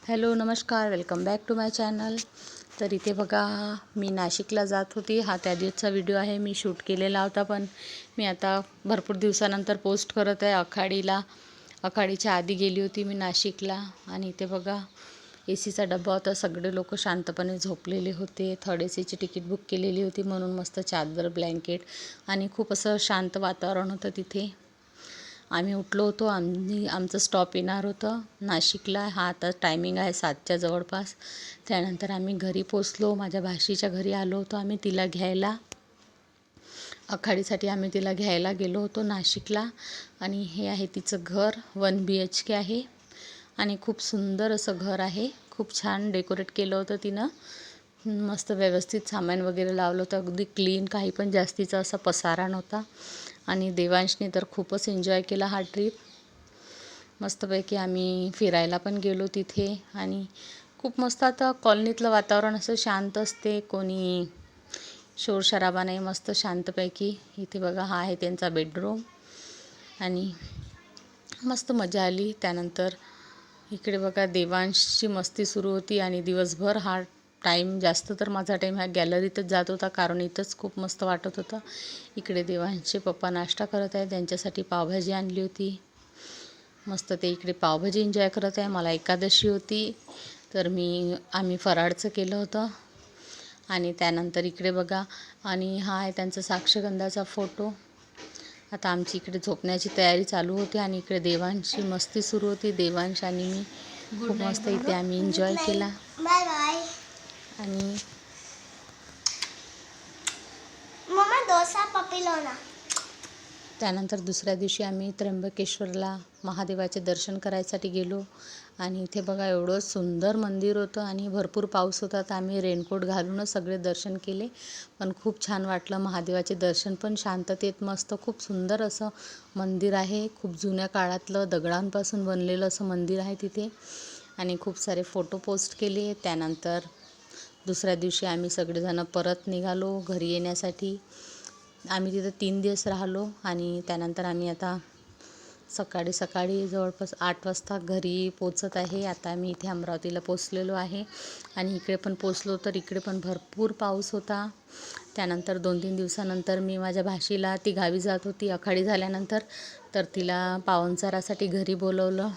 Hello नमस्कार, welcome back to my channel. तर इथे बघा मी नाशिकला जात होती। हा त्या दिवसाचा व्हिडिओ आहे, मी शूट केलेला होता, पण मी आता भरपूर दिवसानंतर पोस्ट करत आहे। आखाडीच्या आधी गेली होती मी नाशिकला। आणि इथे बघा एसीचा डब्बा होता, सगळे लोक शांतपणे झोपलेले होते। थर्ड एसीची तिकीट बुक केलेली होती, म्हणून मस्त चादर ब्लँकेट आणि खूप असं शांत वातावरण होतं तिथे। आम्ही उठलो होतो, आमचं स्टॉप येणार होतं नाशिकला। हा आता टायमिंग आहे 7च्या जवळपास। त्यानंतर आम्ही घरी पोचलो, माझ्या भाषीच्या घरी आलो होतो आम्ही तिला घ्यायला। आखाडीसाठी आम्ही तिला घ्यायला गेलो होतो नाशिकला। आणि हे आहे तिचं घर, 1 BHK आहे आणि खूप सुंदर असं घर आहे। खूप छान डेकोरेट केलं होतं तिनं, मस्त व्यवस्थित सामान वगैरे लावलं होतं, अगदी क्लीन, काही पण जास्तीचा असा पसारा नव्हता। आणि देवांशने तर खूपच एन्जॉय केला हा ट्रिप। मस्तपैकी आम्ही फिरायला पण गेलो तिथे आणि खूप मस्त। आता कॉलनीतलं वातावरण असं शांत असते, कोणी शोरशराबा नाही, मस्त शांतपैकी। इथे बघा हा आहे त्यांचा बेडरूम आणि मस्त मजा आली। त्यानंतर इकडे बघा देवांशची मस्ती सुरू होती आणि दिवसभर हा टाईम, जास्त तर माझा टाईम ह्या गॅलरीतच जात होता, कारण इथंच खूप मस्त वाटत होतं। इकडे देवांशचे पप्पा नाश्ता करत आहे, त्यांच्यासाठी पावभाजी आणली होती, मस्त ते इकडे पावभाजी एन्जॉय करत आहे। मला एकादशी होती, तर आम्ही फराळचं केलं होतं। आणि त्यानंतर इकडे बघा, आणि हा आहे त्यांचा साक्षगंधाचा फोटो। आता आमची इकडे झोपण्याची तयारी चालू होती आणि इकडे देवांशची मस्ती सुरू होती। देवांश आणि मी खूप मस्त इथे आम्ही एन्जॉय केला। Bye bye. आणि मम्मा डोसा पपिलोना। त्यानंतर दुसऱ्या दिवशी आम्ही त्र्यंबकेश्वरला महादेवाचे दर्शन करायसाठी गेलो। आणि इथे बघा एवढं सुंदर मंदिर होतं आणि भरपूर पाऊस होता, तर आम्ही रेनकोट घालूनच सगळे दर्शन केले, पण खूप छान वाटलं। महादेवाचे दर्शन पण शांततेत मस्त, खूप सुंदर असं मंदिर आहे। खूप जुन्या काळातलं दगडांपासून बनलेलं असं मंदिर आहे तिथे। आणि खूप सारे फोटो पोस्ट केले। त्यानंतर दुसऱ्या दिवशी आम्ही सगळेजण परत निघालो घरी येण्यासाठी। आम्ही तिथं 3 दिवस राहिलो आणि त्यानंतर आम्ही आता सकाळी जवळपास 8 वाजता घरी पोचत आहे। आता आम्ही इथे अमरावतीला पोचलेलो आहे आणि इकडे पण पोचलो, तर इकडे पण भरपूर पाऊस होता। त्यानंतर 2-3 दिवसानंतर मी माझ्या भाषीला, ती गावी जात होती आखाडी झाल्यानंतर, तर तिला पाहुणचारासाठी घरी बोलवलं।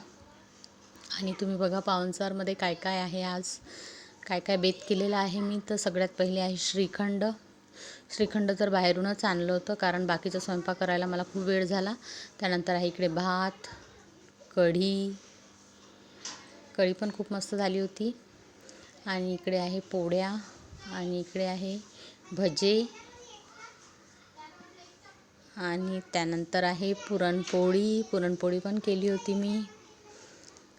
आणि तुम्ही बघा पाहुणचारमध्ये काय काय आहे, आज काय काय बेत केलेलं आहे मी। तर सगळ्यात पहिले आहे श्रीखंड तर बाहेरूनच आणलं होतं, कारण बाकीचा स्वयंपाक करायला मला खूप वेळ झाला। त्यानंतर आहे इकडे भात, कढी पण खूप मस्त झाली होती। आणि इकडे आहे पोळ्या आणि इकडे आहे भजे आणि त्यानंतर आहे पुरणपोळी पण केली होती मी।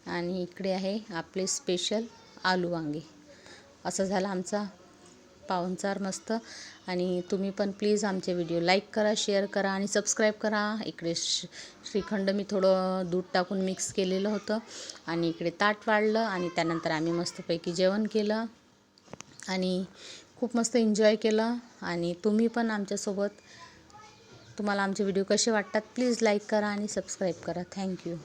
आणि इकडे आहे आपले स्पेशल आलू वांगे। असं झाला आमचा पाहुणचार मस्त। आणि तुम्ही पण प्लीज आमचे व्हिडिओ लाईक करा, शेअर करा आणि सबस्क्राईब करा। इकडे श्रीखंड मी थोडं दूध टाकून मिक्स केलेलं होतं आणि इकडे ताट वाढलं आणि त्यानंतर आम्ही मस्तपैकी जेवण केलं आणि खूप मस्त एन्जॉय केलं। आणि तुम्ही पण आमच्यासोबत, तुम्हाला आमचे व्हिडिओ कसे वाटतात प्लीज लाईक करा आणि सबस्क्राईब करा। थँक्यू।